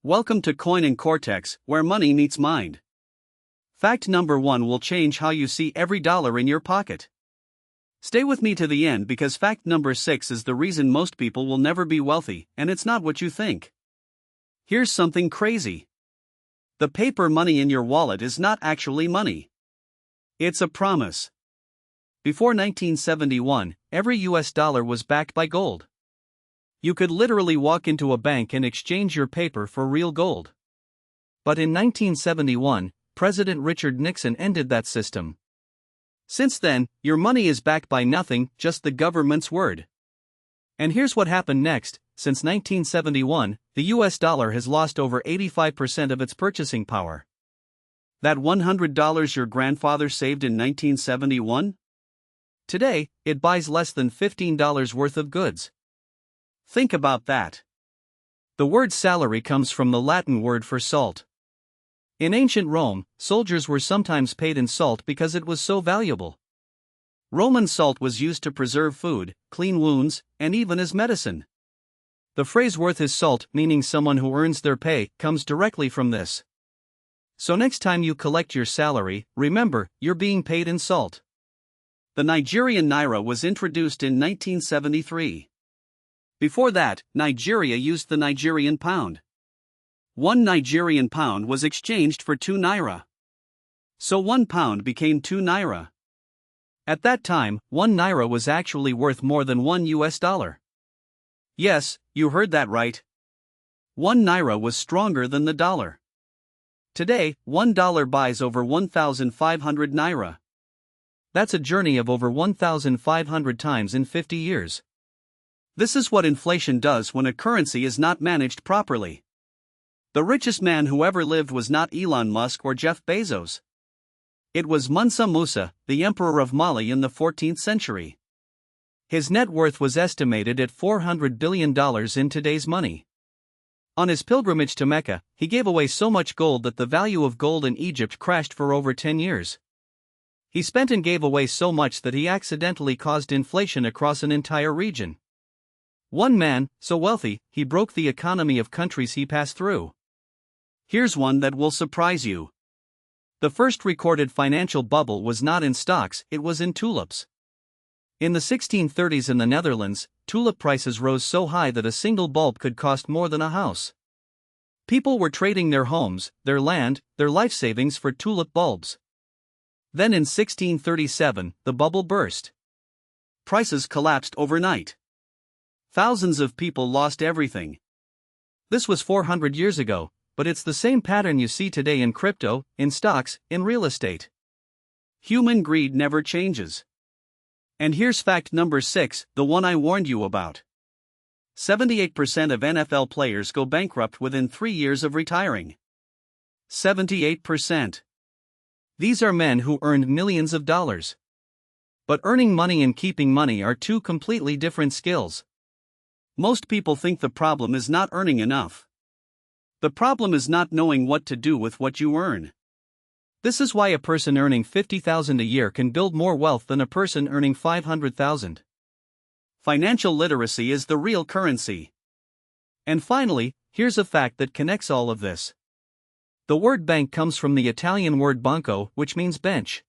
Welcome to Coin and Cortex, where money meets mind. Fact number 1 will change how you see every dollar in your pocket. Stay with me to the end because fact number 6 is the reason most people will never be wealthy, and it's not what you think. Here's something crazy. The paper money in your wallet is not actually money. It's a promise. Before 1971, every US dollar was backed by gold. You could literally walk into a bank and exchange your paper for real gold. But in 1971, President Richard Nixon ended that system. Since then, your money is backed by nothing, just the government's word. And here's what happened next. Since 1971, the US dollar has lost over 85% of its purchasing power. That $100 your grandfather saved in 1971? Today, it buys less than $15 worth of goods. Think about that. The word salary comes from the Latin word for salt. In ancient Rome, soldiers were sometimes paid in salt because it was so valuable. Roman salt was used to preserve food, clean wounds, and even as medicine. The phrase worth his salt, meaning someone who earns their pay, comes directly from this. So next time you collect your salary, remember, you're being paid in salt. The Nigerian naira was introduced in 1973. Before that, Nigeria used the Nigerian pound. 1 Nigerian pound was exchanged for 2 naira. So 1 pound became 2 naira. At that time, 1 naira was actually worth more than 1 US dollar. Yes, you heard that right. 1 naira was stronger than the dollar. Today, $1 buys over 1,500 naira. That's a journey of over 1,500 times in 50 years. This is what inflation does when a currency is not managed properly. The richest man who ever lived was not Elon Musk or Jeff Bezos. It was Mansa Musa, the emperor of Mali in the 14th century. His net worth was estimated at $400 billion in today's money. On his pilgrimage to Mecca, he gave away so much gold that the value of gold in Egypt crashed for over 10 years. He spent and gave away so much that he accidentally caused inflation across an entire region. One man, so wealthy, he broke the economy of countries he passed through. Here's one that will surprise you. The first recorded financial bubble was not in stocks, it was in tulips. In the 1630s in the Netherlands, tulip prices rose so high that a single bulb could cost more than a house. People were trading their homes, their land, their life savings for tulip bulbs. Then in 1637, the bubble burst. Prices collapsed overnight. Thousands of people lost everything. This was 400 years ago, but it's the same pattern you see today in crypto, in stocks, in real estate. Human greed never changes. And here's fact number 6, the one I warned you about. 78% of NFL players go bankrupt within 3 years of retiring. 78%. These are men who earned millions of dollars. But earning money and keeping money are two completely different skills. Most people think the problem is not earning enough. The problem is not knowing what to do with what you earn. This is why a person earning $50,000 a year can build more wealth than a person earning $500,000. Financial literacy is the real currency. And finally, here's a fact that connects all of this. The word bank comes from the Italian word banco, which means bench.